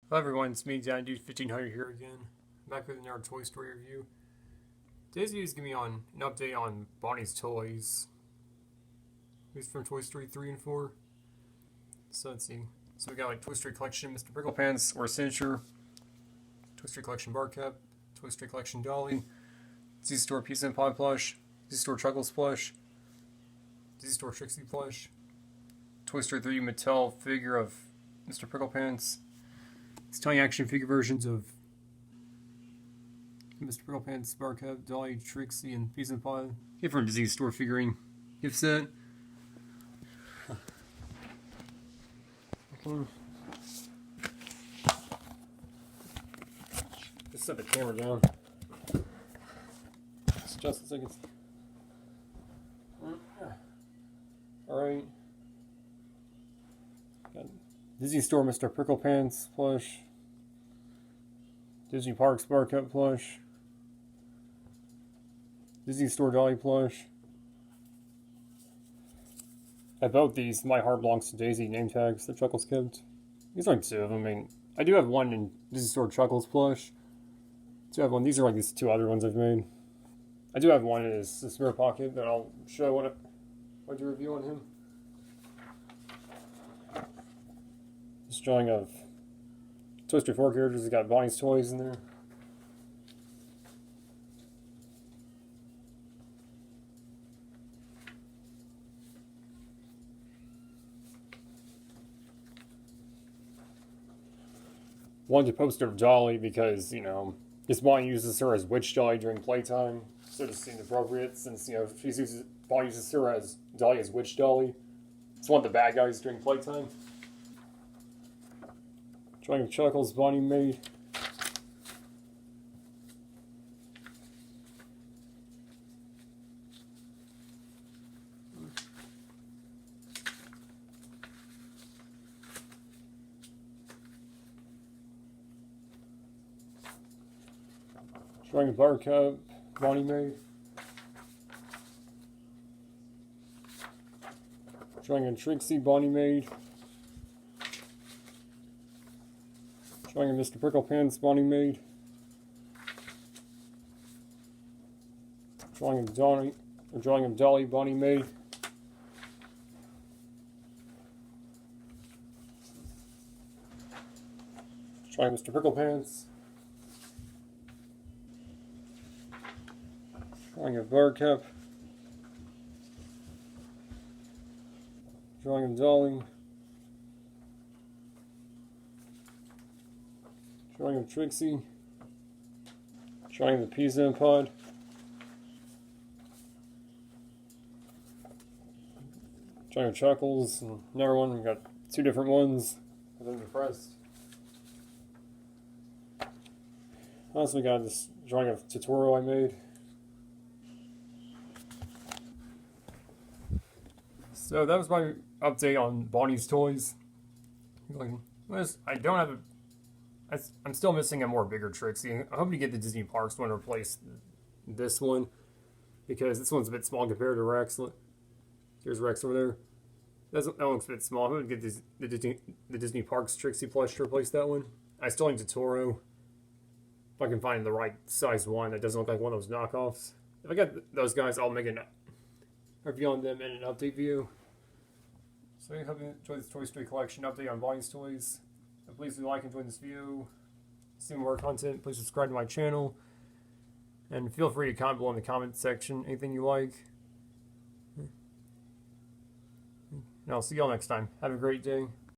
Hello everyone, it's me, Dude 1500 here again. Back with another Toy Story review. Today's video is going to be on an update on Bonnie's Toys. These from Toy Story 3 and 4. So let's see. So we got like Toy Story Collection, Mr. Prickle Pants, or Signature, Toy Story Collection Bar Cap, Toy Story Collection Dolly, Disney Store Pizza and Pie Plush, Disney Store Chuckles Plush, Disney Store Trixie Plush, Toy Story 3 Mattel figure of Mr. Prickle Pants. It's tiny action figure versions of Mr. Prickle Pants, Bar Cap, Dolly, Trixie, and Pizza and Pie. Different Disney Store figurine gift set. Okay. Just set the camera down. It's just a second. Alright. Disney Store Mr. Prickle Pants plush. Disney Parks Bar Cap plush. Disney Store Dolly plush. I both these My Heart Belongs to Daisy name tags that Chuckles kept. These are like two of them. I mean, I do have one in Disney Store Chuckles plush. I have one. These are like these two other ones I've made. I do have one in his mirror pocket that I'll show what I do review on him. This drawing of Toy Story 4 characters. It's got Bonnie's toys in there. Wanted to poster of Dolly because, you know, this Bonnie uses her as Witch Dolly during playtime. So it just seemed appropriate since, you know, Bonnie uses her as Dolly as Witch Dolly. It's one of the bad guys during playtime. Drawing of Chuckles Bonnie made. Drawing of Bar Cap Bonnie made. Drawing of Trixie Bonnie made. Drawing of Mr. Prickle Pants Bonnie made. Drawing of Dolly Bonnie made. Drawing of Mr. Prickle Pants. Drawing of Bar Cap. Drawing of Dolly. Drawing of Trixie. Drawing of the Pizza and Pod. Drawing of Chuckles. And another one. We've got two different ones. Within the press. Also, we got this drawing of tutorial I made. So that was my update on Bonnie's Toys. I don't have I'm still missing a more bigger Trixie. I hope to get the Disney Parks one to replace this one, because this one's a bit small compared to Rex. There's Rex over there. That one's a bit small. I'm going to get the Disney Parks Trixie plush to replace that one. I still need Totoro. If I can find the right size one that doesn't look like one of those knockoffs. If I get those guys, I'll make a review on them in an update video. So I hope you enjoyed this Toy Story Collection update on Bonnie's Toys. And please do like and enjoy this video. See more content, please subscribe to my channel. And feel free to comment below in the comment section anything you like. And I'll see y'all next time. Have a great day.